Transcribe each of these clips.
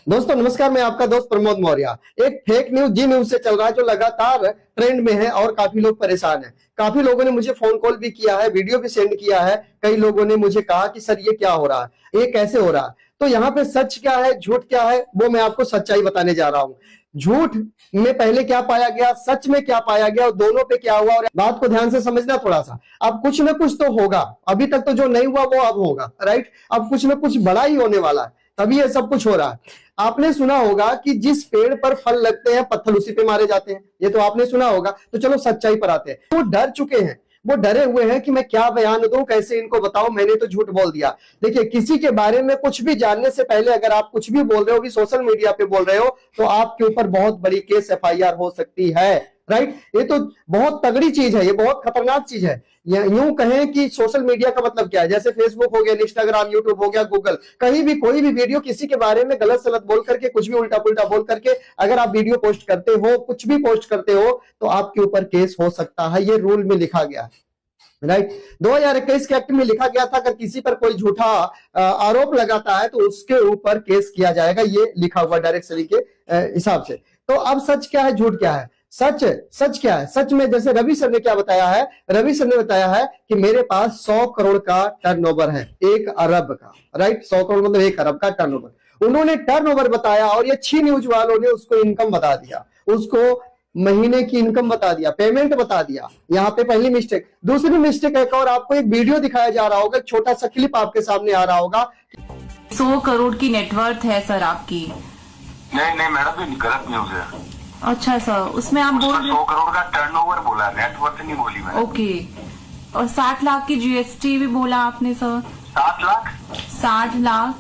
दोस्तों नमस्कार, मैं आपका दोस्त प्रमोद मौर्य। एक फेक न्यूज जी न्यूज से चल रहा है जो लगातार ट्रेंड में है और काफी लोग परेशान हैं। काफी लोगों ने मुझे फोन कॉल भी किया है, वीडियो भी सेंड किया है। कई लोगों ने मुझे कहा कि सर ये क्या हो रहा है, ये कैसे हो रहा है। तो यहाँ पे सच क्या है, झूठ क्या है, वो मैं आपको सच्चाई बताने जा रहा हूँ। झूठ में पहले क्या पाया गया, सच में क्या पाया गया और दोनों पे क्या हुआ, और बात को ध्यान से समझना थोड़ा सा। अब कुछ ना कुछ तो होगा, अभी तक तो जो नहीं हुआ वो अब होगा, राइट। अब कुछ ना कुछ बड़ा ही होने वाला है, तभी ये सब कुछ हो रहा है। आपने सुना होगा कि जिस पेड़ पर फल लगते हैं पत्थर उसी पे मारे जाते हैं, ये तो आपने सुना होगा। तो चलो सच्चाई पर आते हैं। वो डर चुके हैं, वो डरे हुए हैं कि मैं क्या बयान दूं, कैसे इनको बताऊं, मैंने तो झूठ बोल दिया। देखिए, किसी के बारे में कुछ भी जानने से पहले अगर आप कुछ भी बोल रहे हो, भी सोशल मीडिया पे बोल रहे हो, तो आपके ऊपर बहुत बड़ी केस एफआईआर हो सकती है, राइट। ये तो बहुत तगड़ी चीज है, ये बहुत खतरनाक चीज है। यूं कहें कि सोशल मीडिया का मतलब क्या है, जैसे फेसबुक हो गया, इंस्टाग्राम, यूट्यूब हो गया, गूगल, कहीं भी कोई भी वीडियो किसी के बारे में गलत सलत बोल करके, कुछ भी उल्टा पुल्टा बोल करके अगर आप वीडियो पोस्ट करते हो, कुछ भी पोस्ट करते हो, तो आपके ऊपर केस हो सकता है। ये रूल में लिखा गया है, राइट। 2021 के एक्ट में लिखा गया था, अगर किसी पर कोई झूठा आरोप लगाता है तो उसके ऊपर केस किया जाएगा, ये लिखा हुआ डायरेक्ट के हिसाब से। तो अब सच क्या है, झूठ क्या है? सच क्या है? सच में जैसे रवि सर ने क्या बताया है, रवि सर ने बताया है कि मेरे पास 100 करोड़ का टर्नओवर है, 1 अरब का, राइट। 100 करोड़ मतलब 1 अरब का टर्नओवर। उन्होंने टर्नओवर बताया और ये छी न्यूज वालों ने उसको इनकम बता दिया, उसको महीने की इनकम बता दिया, पेमेंट बता दिया। यहाँ पे पहली मिस्टेक। दूसरी मिस्टेक एक और, आपको एक वीडियो दिखाया जा रहा होगा, छोटा सा क्लिप आपके सामने आ रहा होगा। 100 करोड़ की नेटवर्थ है सर आपकी। नहीं नहीं मैडम, ये गलत न्यूज है। अच्छा सर, उसमें आप बोल 100 करोड़ का टर्नओवर बोला, नेटवर्थ नहीं बोली मैंने। ओके, और 60 लाख की जीएसटी भी बोला आपने सर। 7 लाख?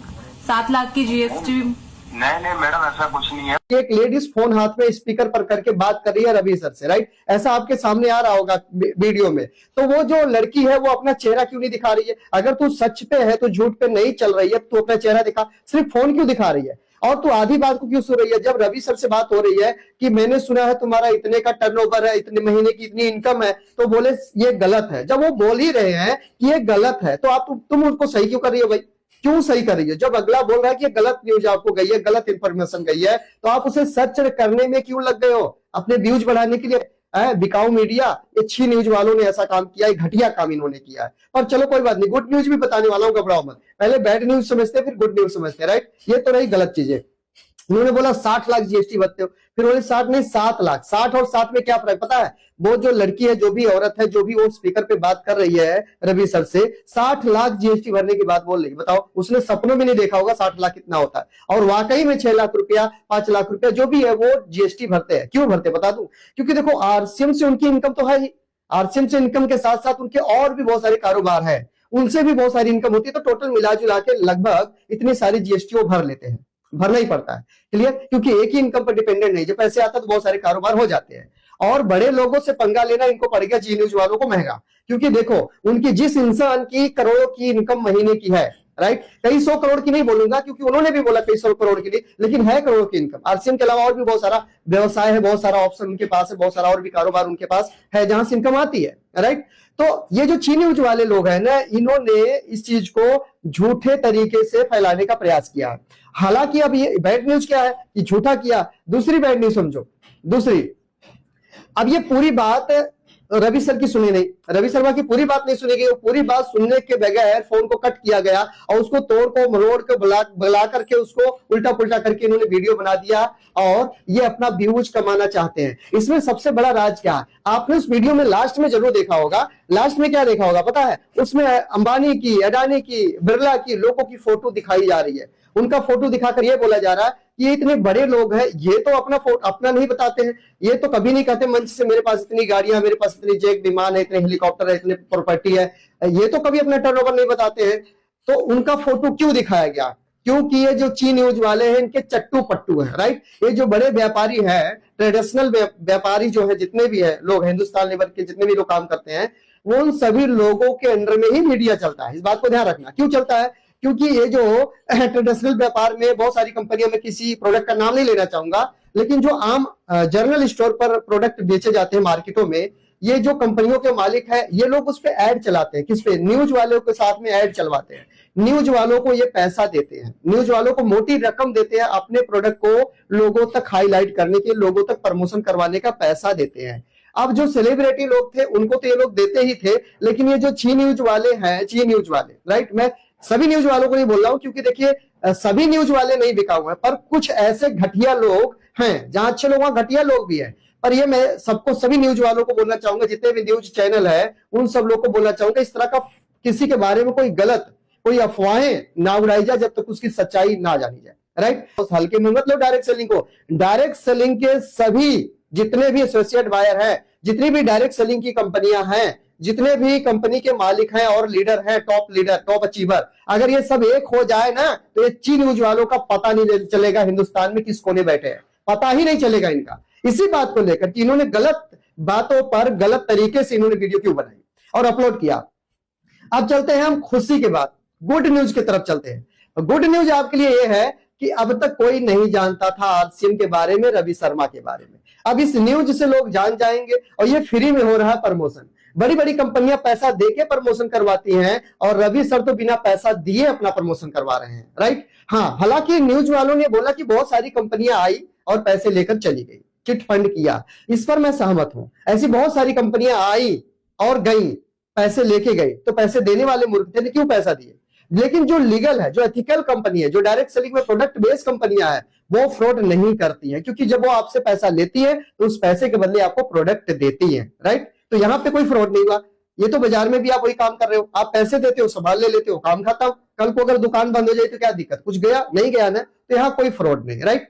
7 लाख की जीएसटी। नहीं नहीं मैडम, ऐसा कुछ नहीं है। एक लेडीज फोन हाथ में स्पीकर पर करके बात कर रही है रवि सर से, राइट। ऐसा आपके सामने आ रहा होगा वीडियो में। तो वो जो लड़की है वो अपना चेहरा क्यों नहीं दिखा रही है? अगर तू सच पे है तो झूठ पे नहीं चल रही है, तो अपना चेहरा दिखा, सिर्फ फोन क्यों दिखा रही है? और तू आधी बात को क्यों सुन रही है? जब रवि सर से बात हो रही है कि मैंने सुना है तुम्हारा इतने का टर्नओवर है, इतने महीने की इतनी इनकम है, तो बोले ये गलत है। जब वो बोल ही रहे हैं कि ये गलत है, तो आप तुम उनको सही क्यों कर रही हो भाई? क्यों सही कर रही है? जब अगला बोल रहा है कि ये गलत न्यूज आपको गई है, गलत इंफॉर्मेशन गई है, तो आप उसे सच करने में क्यों लग गए हो? अपने व्यूज बढ़ाने के लिए। बिकाऊ मीडिया, ये छी न्यूज वालों ने ऐसा काम किया है, घटिया काम इन्होंने किया है। पर चलो कोई बात नहीं, गुड न्यूज भी बताने वाला हूं, घबराओ मत। पहले बैड न्यूज समझते फिर गुड न्यूज समझते, राइट। ये तो रही गलत चीजें। उन्होंने बोला 60 लाख जीएसटी भरते हो, फिर बोले 60 नहीं 7 लाख। 60 और 7 में क्या फर्क पता है? वो जो लड़की है, जो भी औरत है, जो भी वो स्पीकर पे बात कर रही है रवि सर से, 60 लाख जीएसटी भरने की बात बोल रही है। बताओ, उसने सपनों में नहीं देखा होगा 60 लाख कितना होता है। और वाकई में 6 लाख रुपया, 5 लाख रुपया जो भी है वो जीएसटी भरते हैं। क्यों भरते बता दूं? क्योंकि देखो, आरसीएम से उनकी इनकम तो है ही। आरसीएम से इनकम के साथ साथ उनके और भी बहुत सारे कारोबार है, उनसे भी बहुत सारी इनकम होती है। तो टोटल मिला जुला के लगभग इतनी सारी जीएसटी वो भर लेते हैं, भरना ही पड़ता है। क्लियर? क्योंकि एक ही इनकम पर डिपेंडेंट नहीं, जब पैसे आता तो बहुत सारे कारोबार हो जाते हैं। और बड़े लोगों से पंगा लेना इनको पड़ गया जी न्यूज वालों को महंगा। क्योंकि देखो, उनकी जिस इंसान की करोड़ों की इनकम महीने की है, राइट, कई 100 करोड़ की नहीं बोलूंगा क्योंकि उन्होंने भी बोला कई 100 करोड़ की नहीं, लेकिन है करोड़ों की इनकम। आरसीएम के अलावा और भी बहुत सारा व्यवसाय है, बहुत सारा ऑप्शन उनके पास है, बहुत सारा और भी कारोबार उनके पास है जहां से इनकम आती है, राइट। तो ये जो छी न्यूज वाले लोग हैं ना, इन्होंने इस चीज को झूठे तरीके से फैलाने का प्रयास किया। हालांकि अब ये बैड न्यूज क्या है कि झूठा किया। दूसरी बैड न्यूज समझो, दूसरी, अब ये पूरी बात रवि सर की सुनी नहीं, रवि शर्मा की पूरी बात नहीं सुनी गई। वो पूरी बात सुनने के बगैर फोन को कट किया गया और उसको तोड़ को मरोड़ के बुला करके उसको उल्टा पुल्टा करके इन्होंने वीडियो बना दिया और ये अपना व्यूज कमाना चाहते हैं। इसमें सबसे बड़ा राज क्या है? आपने उस वीडियो में लास्ट में जरूर देखा होगा। लास्ट में क्या देखा होगा पता है? उसमें अंबानी की, अडानी की, बिरला की, लोगों की फोटो दिखाई जा रही है। उनका फोटो दिखाकर ये बोला जा रहा है कि ये इतने बड़े लोग हैं, ये तो अपना नहीं बताते हैं। ये तो कभी नहीं कहते मंच से मेरे पास इतनी गाड़ियां, मेरे पास इतनी जेट विमान है, इतने हेलीकॉप्टर है, इतने प्रॉपर्टी है। ये तो कभी अपना टर्नओवर नहीं बताते हैं। तो उनका फोटो क्यों दिखाया गया? क्योंकि ये जो ची न्यूज वाले हैं, इनके चट्टू पट्टू है, राइट। ये जो बड़े व्यापारी है, ट्रेडिशनल व्यापारी जो है, जितने भी है लोग, हिंदुस्तान लेबर के जितने भी लोग काम करते हैं, वो उन सभी लोगों के अंडर में ही मीडिया चलता है। इस बात को ध्यान रखना। क्यों चलता है? क्योंकि ये जो ट्रेडिशनल व्यापार में बहुत सारी कंपनियों में, किसी प्रोडक्ट का नाम नहीं लेना चाहूंगा, लेकिन जो आम जनरल स्टोर पर प्रोडक्ट बेचे जाते हैं मार्केटों में, ये जो कंपनियों के मालिक है, ये लोग उस पर ऐड चलाते हैं। किस पे? न्यूज वालों के साथ में ऐड चलवाते हैं। न्यूज वालों को ये पैसा देते हैं, न्यूज वालों को मोटी रकम देते हैं, अपने प्रोडक्ट को लोगों तक हाईलाइट करने के, लोगों तक प्रमोशन करवाने का पैसा देते हैं। अब जो सेलिब्रिटी लोग थे उनको तो ये लोग देते ही थे, लेकिन ये जो ची न्यूज वाले हैं, ची न्यूज वाले, राइट, मैं सभी न्यूज वालों को नहीं बोल रहा हूं, क्योंकि देखिए सभी न्यूज वाले नहीं बिका हुए हैं, पर कुछ ऐसे घटिया लोग हैं, जहां अच्छे लोग वहां घटिया लोग भी हैं। पर ये मैं सबको, सभी न्यूज वालों को बोलना चाहूंगा, जितने भी न्यूज चैनल है उन सब लोग को बोलना चाहूंगा, इस तरह का किसी के बारे में कोई गलत, कोई अफवाहें ना उड़ाई जाए जब तक उसकी सच्चाई ना जानी जाए, राइट। उस हल्के में मत लो डायरेक्ट सेलिंग को। डायरेक्ट सेलिंग के सभी जितने भी एसोसिएट बायर हैं, जितनी भी डायरेक्ट सेलिंग की कंपनियां हैं, जितने भी कंपनी के मालिक हैं और लीडर हैं, टॉप लीडर, टॉप अचीवर, अगर ये सब एक हो जाए ना, तो ये ची न्यूज वालों का पता नहीं चलेगा हिंदुस्तान में किस कोने बैठे हैं, पता ही नहीं चलेगा इनका। इसी बात को लेकर कि इन्होंने गलत बातों पर गलत तरीके से इन्होंने वीडियो क्यों बनाई और अपलोड किया। अब चलते हैं हम खुशी के बाद गुड न्यूज की तरफ चलते हैं। गुड न्यूज आपके लिए यह है कि अब तक कोई नहीं जानता था आरसीएम के बारे में, रवि शर्मा के बारे में। अब इस न्यूज से लोग जान जाएंगे और ये फ्री में हो रहा है प्रमोशन। बड़ी बड़ी कंपनियां पैसा देके प्रमोशन करवाती हैं और रवि सर तो बिना पैसा दिए अपना प्रमोशन करवा रहे हैं, राइट। हाँ, हालांकि न्यूज वालों ने बोला कि बहुत सारी कंपनियां आई और पैसे लेकर चली गई, चिट फंड किया, इस पर मैं सहमत हूं। ऐसी बहुत सारी कंपनियां आई और गई, पैसे लेके गई, तो पैसे देने वाले मूर्ख थे, क्यों पैसा दिए। लेकिन जो लीगल है, जो एथिकल कंपनी है, जो डायरेक्ट सेलिंग में प्रोडक्ट बेस्ड कंपनियां है, वो फ्रॉड नहीं करती है, क्योंकि जब वो आपसे पैसा लेती है तो उस पैसे के बदले आपको प्रोडक्ट देती है, राइट। तो यहां पे कोई फ्रॉड नहीं हुआ। ये तो बाजार में भी आप वही काम कर रहे हो, आप पैसे देते हो, संभाल ले लेते हो, काम खाता हो। कल को अगर दुकान बंद हो जाए तो क्या दिक्कत, कुछ गया नहीं गया ना, तो यहाँ कोई फ्रॉड नहीं, राइट।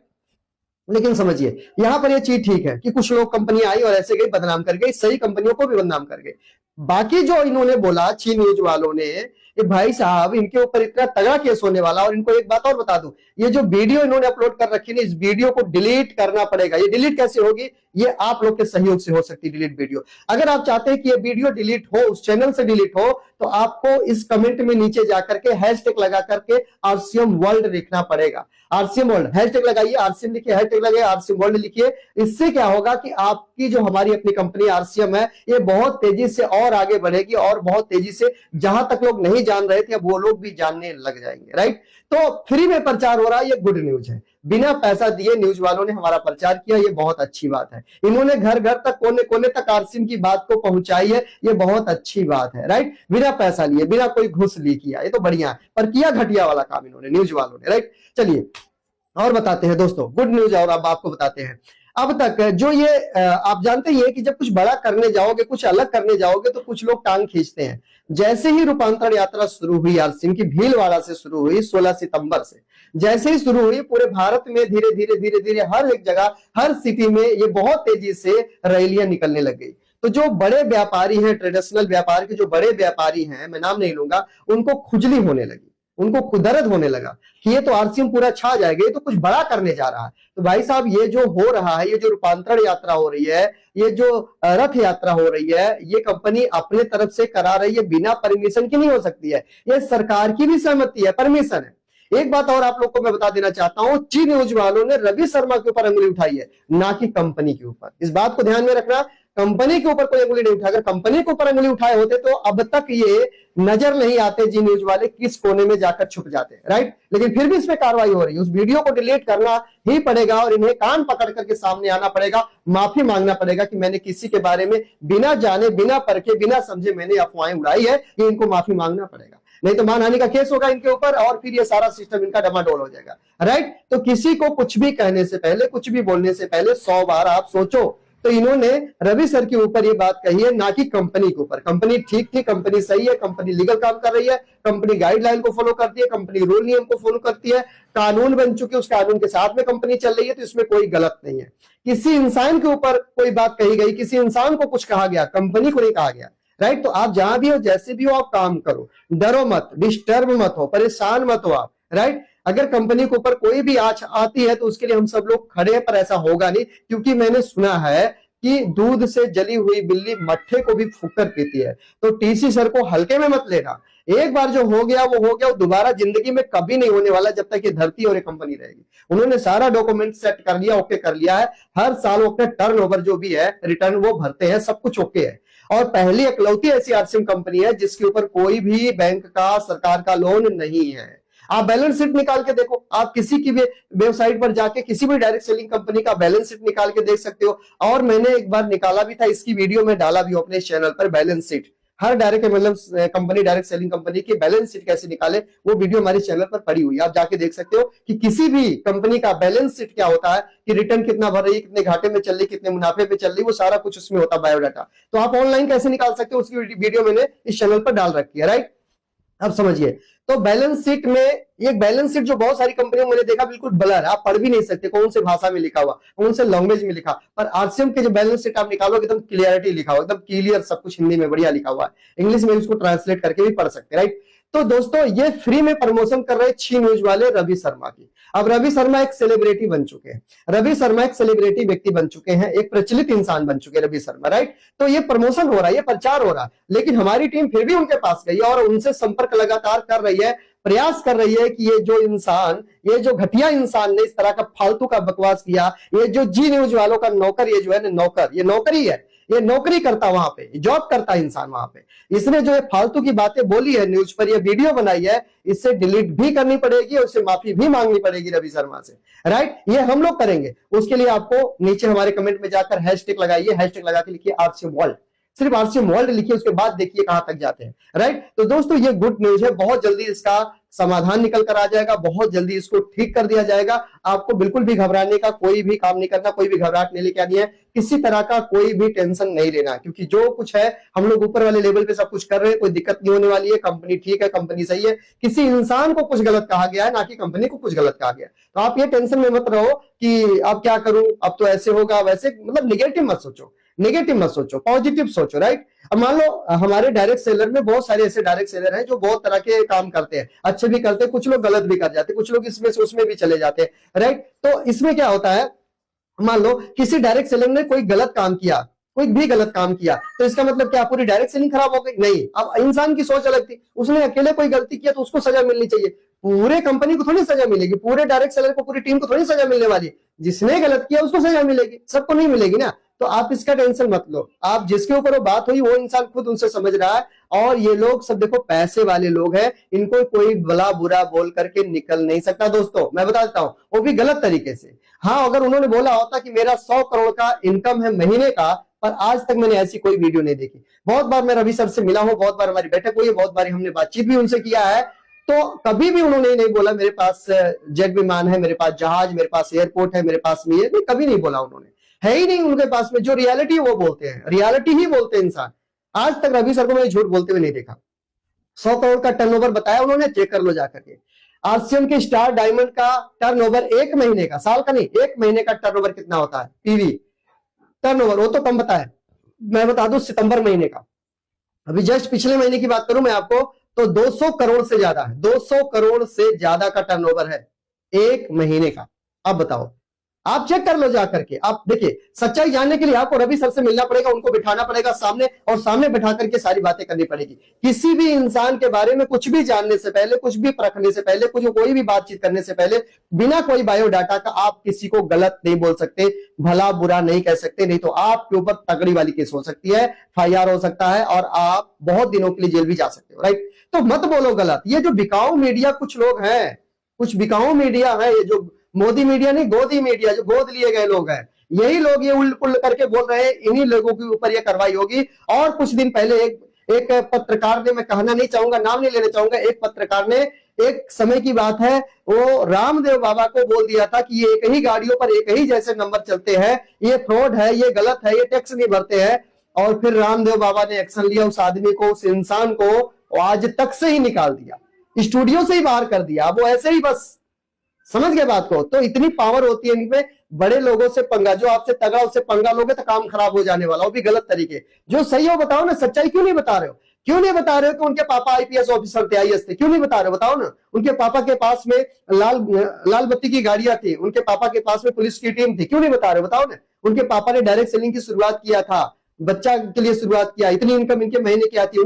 लेकिन समझिए यहां पर ये चीज ठीक है कि कुछ लोग कंपनी आई और ऐसे गई, बदनाम कर गई, सही कंपनियों को भी बदनाम कर गए। बाकी जो इन्होंने बोला ची न्यूज वालों ने, कि भाई साहब इनके ऊपर इतना तगड़ा केस होने वाला। और इनको एक बात और बता दूं, ये जो वीडियो इन्होंने अपलोड कर रखी है, इस वीडियो को डिलीट करना पड़ेगा। ये डिलीट कैसे होगी, ये आप लोग के सहयोग से हो सकती है डिलीट वीडियो। अगर आप चाहते हैं कि ये वीडियो डिलीट हो, उस चैनल से डिलीट हो, तो आपको इस कमेंट में नीचे जाकर के हैशटैग लगा करके आरसीएम वर्ल्ड लिखना पड़ेगा। आरसीएम वर्ल्ड हैशटैग लगाइए, आरसीएम लिखिए, हैशटैग लगाइए, आरसीएम वर्ल्ड लिखिए। इससे क्या होगा कि आपकी जो हमारी अपनी कंपनी आरसीएम है, ये बहुत तेजी से और आगे बढ़ेगी और बहुत तेजी से जहां तक लोग नहीं जान रहे थे, अब वो लोग भी जानने लग जाएंगे, राइट। तो फ्री में प्रचार हो रहा है, ये गुड न्यूज है। बिना पैसा दिए न्यूज वालों ने हमारा प्रचार किया, ये बहुत अच्छी बात है। इन्होंने घर घर तक, कोने कोने तक आरसीएम की बात को पहुंचाई है, ये बहुत अच्छी बात है, राइट। बिना पैसा लिए, बिना कोई घूस ली किया, ये तो बढ़िया है। पर किया घटिया वाला काम इन्होंने, न्यूज वालों ने, राइट। चलिए और बताते हैं दोस्तों गुड न्यूज, और अब आपको बताते हैं। अब तक जो ये आप जानते ही है कि जब कुछ बड़ा करने जाओगे, कुछ अलग करने जाओगे, तो कुछ लोग टांग खींचते हैं। जैसे ही रूपांतरण यात्रा शुरू हुई आरसीएम की, भीलवाड़ा से शुरू हुई 16 सितंबर से, जैसे ही शुरू हुई, पूरे भारत में धीरे धीरे धीरे धीरे हर एक जगह, हर सिटी में ये बहुत तेजी से रैलियां निकलने लग गई। तो जो बड़े व्यापारी हैं, ट्रेडिशनल व्यापार के जो बड़े व्यापारी हैं, मैं नाम नहीं लूंगा, उनको खुजली होने लगी, उनको दर्द होने लगा कि ये तो आरसीएम पूरा छा जाएगा, ये तो कुछ बड़ा करने जा रहा है। तो भाई साहब, ये जो हो रहा है, ये जो रूपांतरण यात्रा हो रही है, ये जो रथ यात्रा हो रही है, ये कंपनी अपने तरफ से करा रही है, बिना परमिशन की नहीं हो सकती है। ये सरकार की भी सहमति है, परमिशन है। एक बात और आप लोग को मैं बता देना चाहता हूं, ची न्यूज वालों ने रवि शर्मा के ऊपर अंगुली उठाई है, ना कि कंपनी के ऊपर। इस बात को ध्यान में रखना, कंपनी के ऊपर कोई अंगुली नहीं उठा। अगर कंपनी के ऊपर अंगुली उठाए होते तो अब तक ये नजर नहीं आते, जी न्यूज वाले किस कोने में जाकर छुप जाते, राइट। लेकिन फिर भी इसमें कार्रवाई हो रही है, उस वीडियो को डिलीट करना ही पड़ेगा और इन्हें कान पकड़ करके सामने आना पड़ेगा, माफी मांगना पड़ेगा कि मैंने किसी के बारे में बिना जाने, बिना परखे, बिना समझे मैंने अफवाहें उड़ाई है, ये इनको माफी मांगना पड़ेगा। नहीं तो मानहानि का केस होगा इनके ऊपर और फिर ये सारा सिस्टम इनका डमाडोल हो जाएगा, राइट। तो किसी को कुछ भी कहने से पहले, कुछ भी बोलने से पहले 100 बार आप सोचो। तो इन्होंने रवि सर के ऊपर ये बात कही है, ना कि कंपनी के ऊपर। कंपनी ठीक थी, कंपनी सही है, कंपनी लीगल काम कर रही है, कंपनी गाइडलाइन को फॉलो करती है, कंपनी रूल नियम को फॉलो करती है, कानून बन चुके, उस कानून के साथ में कंपनी चल रही है, तो इसमें कोई गलत नहीं है। किसी इंसान के ऊपर कोई बात कही गई, किसी इंसान को कुछ कहा गया, कंपनी को नहीं कहा गया, राइट। तो आप जहां भी हो, जैसे भी हो, आप काम करो, डरो मत, डिस्टर्ब मत हो, परेशान मत हो आप, राइट। अगर कंपनी के ऊपर कोई भी आंच आती है तो उसके लिए हम सब लोग खड़े हैं, पर ऐसा होगा नहीं, क्योंकि मैंने सुना है कि दूध से जली हुई बिल्ली मट्ठे को भी फूंककर पीती है। तो टीसी सर को हल्के में मत लेना। एक बार जो हो गया वो हो गया, वो दोबारा जिंदगी में कभी नहीं होने वाला जब तक ये धरती और ये कंपनी रहेगी। उन्होंने सारा डॉक्यूमेंट सेट कर लिया, ओके कर लिया है। हर साल वो अपना टर्नओवर जो भी है, रिटर्न वो भरते हैं, सब कुछ ओके है। और पहली इकलौती ऐसी आरसीएम कंपनी है जिसके ऊपर कोई भी बैंक का, सरकार का लोन नहीं है। आप बैलेंस शीट निकाल के देखो, आप किसी की भी वेबसाइट पर जाके किसी भी डायरेक्ट सेलिंग कंपनी का बैलेंस शीट निकाल के देख सकते हो। और मैंने एक बार निकाला भी था, इसकी वीडियो में डाला भी अपने चैनल पर, बैलेंस शीट हर डायरेक्ट मतलब कंपनी, डायरेक्ट सेलिंग कंपनी की बैलेंस शीट कैसे निकाले, वो वीडियो हमारे चैनल पर पड़ी हुई है, आप जाके देख सकते हो कि किसी भी कंपनी का बैलेंस शीट क्या होता है, कि रिटर्न कितना भर रही है, कितने घाटे में चल रही, कितने मुनाफे पे चल रही, वो सारा कुछ उसमें होता है, बायोडाटा। तो आप ऑनलाइन कैसे निकाल सकते हो, उसकी वीडियो मैंने इस चैनल पर डाल रखी है, राइट। अब समझिए, तो बैलेंस शीट में, एक बैलेंस शीट जो बहुत सारी कंपनियों में मैंने देखा बिल्कुल ब्लर, आप पढ़ भी नहीं सकते कौन से भाषा में लिखा हुआ, कौन से लैंग्वेज में लिखा। पर आरसीएम के जो बैलेंस शीट आप निकालोगे एकदम क्लियरिटी लिखा हुआ, एकदम क्लियर, सब कुछ हिंदी में बढ़िया लिखा हुआ है, इंग्लिश में उसको ट्रांसलेट करके भी पढ़ सकते हैं, राइट। तो दोस्तों, ये फ्री में प्रमोशन कर रहे छी न्यूज वाले रवि शर्मा की। अब रवि शर्मा एक सेलिब्रिटी बन चुके हैं, रवि शर्मा एक सेलिब्रिटी व्यक्ति बन चुके हैं, एक प्रचलित इंसान बन चुके हैं रवि शर्मा, राइट। तो ये प्रमोशन हो रहा है, ये प्रचार हो रहा है, लेकिन हमारी टीम फिर भी उनके पास गई और उनसे संपर्क लगातार कर रही है, प्रयास कर रही है कि ये जो इंसान, ये जो घटिया इंसान ने इस तरह का फालतू का बकवास किया, ये जो जी न्यूज वालों का नौकर, ये जो है ना नौकर, ये नौकरी है, ये नौकरी करता वहां पे, जॉब करता इंसान वहां पे, इसने जो ये फालतू की बातें बोली है न्यूज पर, ये वीडियो बनाई है, इससे डिलीट भी करनी पड़ेगी और उससे माफी भी मांगनी पड़ेगी रवि शर्मा से, राइट। ये हम लोग करेंगे। उसके लिए आपको नीचे हमारे कमेंट में जाकर हैशटैग लगाइए, हैशटैग लगा के लिखिए आरसीएम वर्ल्ड, सिर्फ आरसीएम वर्ल्ड लिखिए, उसके बाद देखिए कहां तक जाते हैं, राइट। तो दोस्तों, ये गुड न्यूज है, बहुत जल्दी इसका समाधान निकल कर आ जाएगा, बहुत जल्दी इसको ठीक कर दिया जाएगा। आपको बिल्कुल भी घबराने का कोई भी काम नहीं करना, कोई भी घबराहट नहीं लेके आनी है, किसी तरह का कोई भी टेंशन नहीं लेना, क्योंकि जो कुछ है हम लोग ऊपर वाले लेवल पे सब कुछ कर रहे हैं, कोई दिक्कत नहीं होने वाली है, कंपनी ठीक है, कंपनी सही है, किसी इंसान को कुछ गलत कहा गया है, ना कि कंपनी को कुछ गलत कहा गया। तो आप ये टेंशन में मत रहो कि अब क्या करूं, अब तो ऐसे होगा वैसे, मतलब निगेटिव मत सोचो, नेगेटिव मत सोचो, पॉजिटिव सोचो, राइट। अब मान लो हमारे डायरेक्ट सेलर में बहुत सारे ऐसे डायरेक्ट सेलर हैं जो बहुत तरह के काम करते हैं, अच्छे भी करते हैं, कुछ लोग गलत भी कर जाते हैं, कुछ लोग इसमें से उसमें भी चले जाते हैं, राइट। तो इसमें क्या होता है, मान लो किसी डायरेक्ट सेलर ने कोई गलत काम किया, कोई भी गलत काम किया, तो इसका मतलब क्या पूरी डायरेक्ट सेलिंग खराब हो गई? नहीं। अब इंसान की सोच अलग थी, उसने अकेले कोई गलती किया तो उसको सजा मिलनी चाहिए, पूरे कंपनी को थोड़ी सजा मिलेगी, पूरे डायरेक्ट सेलर को, पूरी टीम को थोड़ी सजा मिलने वाली है, जिसने गलत किया उसको सजा मिलेगी, सबको नहीं मिलेगी ना। तो आप इसका टेंशन मत लो, आप जिसके ऊपर वो बात हुई वो इंसान खुद उनसे समझ रहा है, और ये लोग सब देखो पैसे वाले लोग हैं, इनको कोई भला बुरा बोल करके निकल नहीं सकता। दोस्तों मैं बता देता हूं, वो भी गलत तरीके से। हाँ, अगर उन्होंने बोला होता कि मेरा 100 करोड़ का इनकम है महीने का, पर आज तक मैंने ऐसी कोई वीडियो नहीं देखी। बहुत बार मैं रवि सर से मिला हूं, बहुत बार हमारी बैठक हुई है, बहुत बार हमने बातचीत भी उनसे किया है, तो कभी भी उन्होंने नहीं बोला मेरे पास जेट विमान है, मेरे पास जहाज, मेरे पास एयरपोर्ट है, मेरे पास में ये, कभी नहीं बोला उन्होंने, है ही नहीं उनके पास में। जो रियलिटी वो बोलते हैं, रियलिटी ही बोलते हैं इंसान। आज तक रवि सर को मैंने झूठ बोलते हुए नहीं देखा। 100 करोड़ का टर्नओवर बताया उन्होंने, चेक कर लो जाकर के। आरसीएम के स्टार डायमंड का टर्नओवर एक महीने का, साल का नहीं, एक महीने का टर्नओवर कितना होता है, पीवी टर्नओवर, वो तो कम बताया, मैं बता दूं सितंबर महीने का, अभी जस्ट पिछले महीने की बात करूं मैं आपको, तो 200 करोड़ से ज्यादा है, 200 करोड़ से ज्यादा का टर्नओवर है एक महीने का। अब बताओ, आप चेक कर लो जाकर के। आप देखिए, सच्चाई जानने के लिए आपको रवि सर से मिलना पड़ेगा, उनको बिठाना पड़ेगा सामने, और सामने बिठा करके सारी बातें करनी पड़ेगी। किसी भी इंसान के बारे में कुछ भी जानने से पहले, कुछ भी परखने से पहले, कोई भी बातचीत करने से पहले, बिना कोई बायोडाटा का आप किसी को गलत नहीं बोल सकते, भला बुरा नहीं कह सकते, नहीं तो आपके ऊपर तगड़ी वाली केस हो सकती है, FIR हो सकता है, और आप बहुत दिनों के लिए जेल भी जा सकते हो, राइट। तो मत बोलो गलत। ये जो बिकाऊ मीडिया कुछ लोग हैं, कुछ बिकाऊ मीडिया है, ये जो मोदी मीडिया नहीं, गोदी मीडिया, जो गोद लिए गए लोग हैं, यही लोग ये उल्ट पुल्ट करके बोल रहे हैं, इन्हीं लोगों के ऊपर ये कार्रवाई होगी। और कुछ दिन पहले एक पत्रकार ने, मैं कहना नहीं चाहूंगा, नाम नहीं लेना चाहूंगा, एक पत्रकार ने, एक समय की बात है, वो रामदेव बाबा को बोल दिया था कि ये एक ही गाड़ियों पर एक ही जैसे नंबर चलते हैं, ये फ्रॉड है, ये गलत है, ये टैक्स नहीं भरते हैं। और फिर रामदेव बाबा ने एक्शन लिया, उस आदमी को, उस इंसान को आज तक से ही निकाल दिया, स्टूडियो से ही बाहर कर दिया। वो ऐसे ही बस, समझ गए बात को। तो इतनी पावर होती है इनमें, बड़े लोगों से पंगा, जो आपसे तगड़ा उससे पंगा लोगे तो काम खराब हो जाने वाला, वो भी गलत तरीके। जो सही हो बताओ ना, सच्चाई क्यों नहीं बता रहे हो? क्यों नहीं बता रहे हो कि उनके पापा आईपीएस ऑफिसर थे, आईएएस थे? क्यों नहीं बता रहे हो? बताओ ना। उनके पापा के पास में लाल बत्ती की गाड़ियां थी, उनके पापा के पास में पुलिस की टीम थी, क्यों नहीं बता रहे हो? बताओ ना। उनके पापा ने डायरेक्ट सेलिंग की शुरुआत किया था, बच्चा के लिए शुरुआत किया, इतनी इनकम इनके महीने की आती है,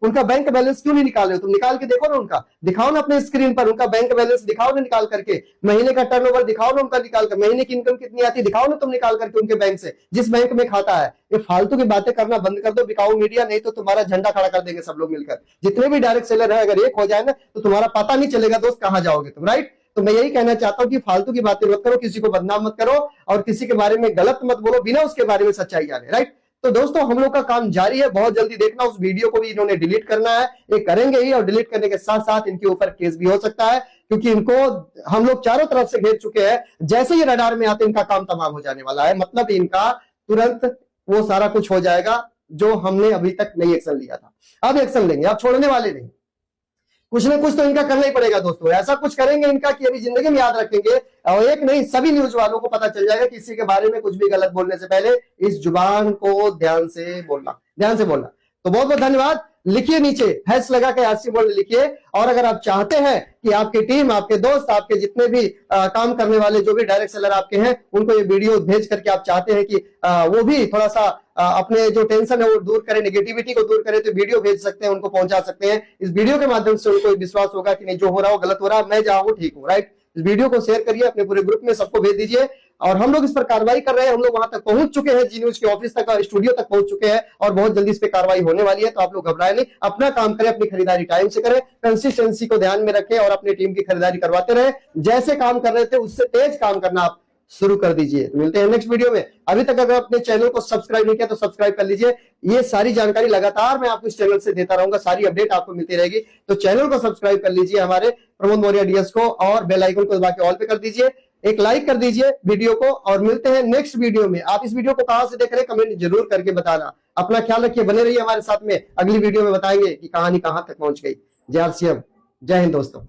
उनका बैंक बैलेंस क्यों नहीं निकाल रहे हो तुम? निकाल के देखो ना, उनका दिखाओ ना अपने स्क्रीन पर, उनका बैंक बैलेंस दिखाओ ना निकाल करके, महीने का टर्नओवर दिखाओ ना उनका निकाल कर, महीने की इनकम कितनी आती है दिखाओ ना तुम निकाल करके उनके बैंक से, जिस बैंक में खाता है। ये फालतू की बातें करना बंद कर दो बिकाऊ मीडिया, नहीं तो तुम्हारा झंडा खड़ा कर देंगे सब लोग मिलकर। जितने भी डायरेक्ट सेलर है, अगर एक हो जाए ना तो तुम्हारा पता नहीं चलेगा दोस्त कहां जाओगे तुम, राइट? तो मैं यही कहना चाहता हूं कि फालतू की बातें मत करो, किसी को बदनाम मत करो और किसी के बारे में गलत मत बोलो बिना उसके बारे में सच्चाई जाने, राइट? तो दोस्तों हम लोग का काम जारी है, बहुत जल्दी देखना उस वीडियो को भी इन्होंने डिलीट करना है, ये करेंगे ही, और डिलीट करने के साथ साथ इनके ऊपर केस भी हो सकता है, क्योंकि इनको हम लोग चारों तरफ से घेर चुके हैं। जैसे ही रडार में आते इनका काम तमाम हो जाने वाला है, मतलब इनका तुरंत वो सारा कुछ हो जाएगा जो हमने अभी तक नहीं एक्शन लिया था, अब एक्शन लेंगे, अब छोड़ने वाले नहीं। कुछ ना कुछ तो इनका करना ही पड़ेगा दोस्तों, ऐसा कुछ करेंगे इनका कि अभी जिंदगी में याद रखेंगे, और एक नहीं सभी न्यूज वालों को पता चल जाएगा किसी के बारे में कुछ भी गलत बोलने से पहले इस जुबान को ध्यान से बोलना। तो बहुत बहुत धन्यवाद। लिखिए नीचे हैश लगा के आरसी वर्ल्ड लिखिए, और अगर आप चाहते हैं कि आपकी टीम, आपके दोस्त, आपके जितने भी काम करने वाले जो भी डायरेक्ट सेलर आपके हैं, उनको ये वीडियो भेज करके आप चाहते हैं कि वो भी थोड़ा सा अपने जो टेंशन है वो दूर करें, नेगेटिविटी को दूर करें, तो वीडियो भेज सकते हैं, उनको पहुंचा सकते हैं। इस वीडियो के माध्यम से उनको विश्वास होगा कि नहीं जो हो रहा हो गलत हो रहा है, मैं जहां हूं ठीक हूं, राइट? इस वीडियो को शेयर करिए, अपने पूरे ग्रुप में सबको भेज दीजिए, और हम लोग इस पर कार्रवाई कर रहे हैं। हम लोग वहां तक पहुंच चुके हैं, जी न्यूज के ऑफिस तक और स्टूडियो तक पहुंच चुके हैं, और बहुत जल्दी इस पर कार्रवाई होने वाली है। तो आप लोग घबराए नहीं, अपना काम करें, अपनी खरीदारी टाइम से करें, कंसिस्टेंसी को ध्यान में रखें और अपनी टीम की खरीदारी करवाते रहे। जैसे काम कर रहे थे उससे तेज काम करना आप शुरू कर दीजिए। तो मिलते हैं नेक्स्ट वीडियो में। अभी तक अगर अपने चैनल को सब्सक्राइब नहीं किया तो सब्सक्राइब कर लीजिए, ये सारी जानकारी लगातार मैं आपको इस चैनल से देता रहूंगा, सारी अपडेट आपको मिलती रहेगी। तो चैनल को सब्सक्राइब कर लीजिए हमारे प्रमोद मौर्य डीएस को, और बेल आइकन को दबा के ऑल पे कर दीजिए, एक लाइक कर दीजिए वीडियो को, और मिलते हैं नेक्स्ट वीडियो में। आप इस वीडियो को कहां से देख रहे हैं कमेंट जरूर करके बताना। अपना ख्याल रखिए, बने रहिए हमारे साथ में, अगली वीडियो में बताएंगे कि कहानी कहां तक पहुंच गई। जय श्री राम, जय हिंद दोस्तों।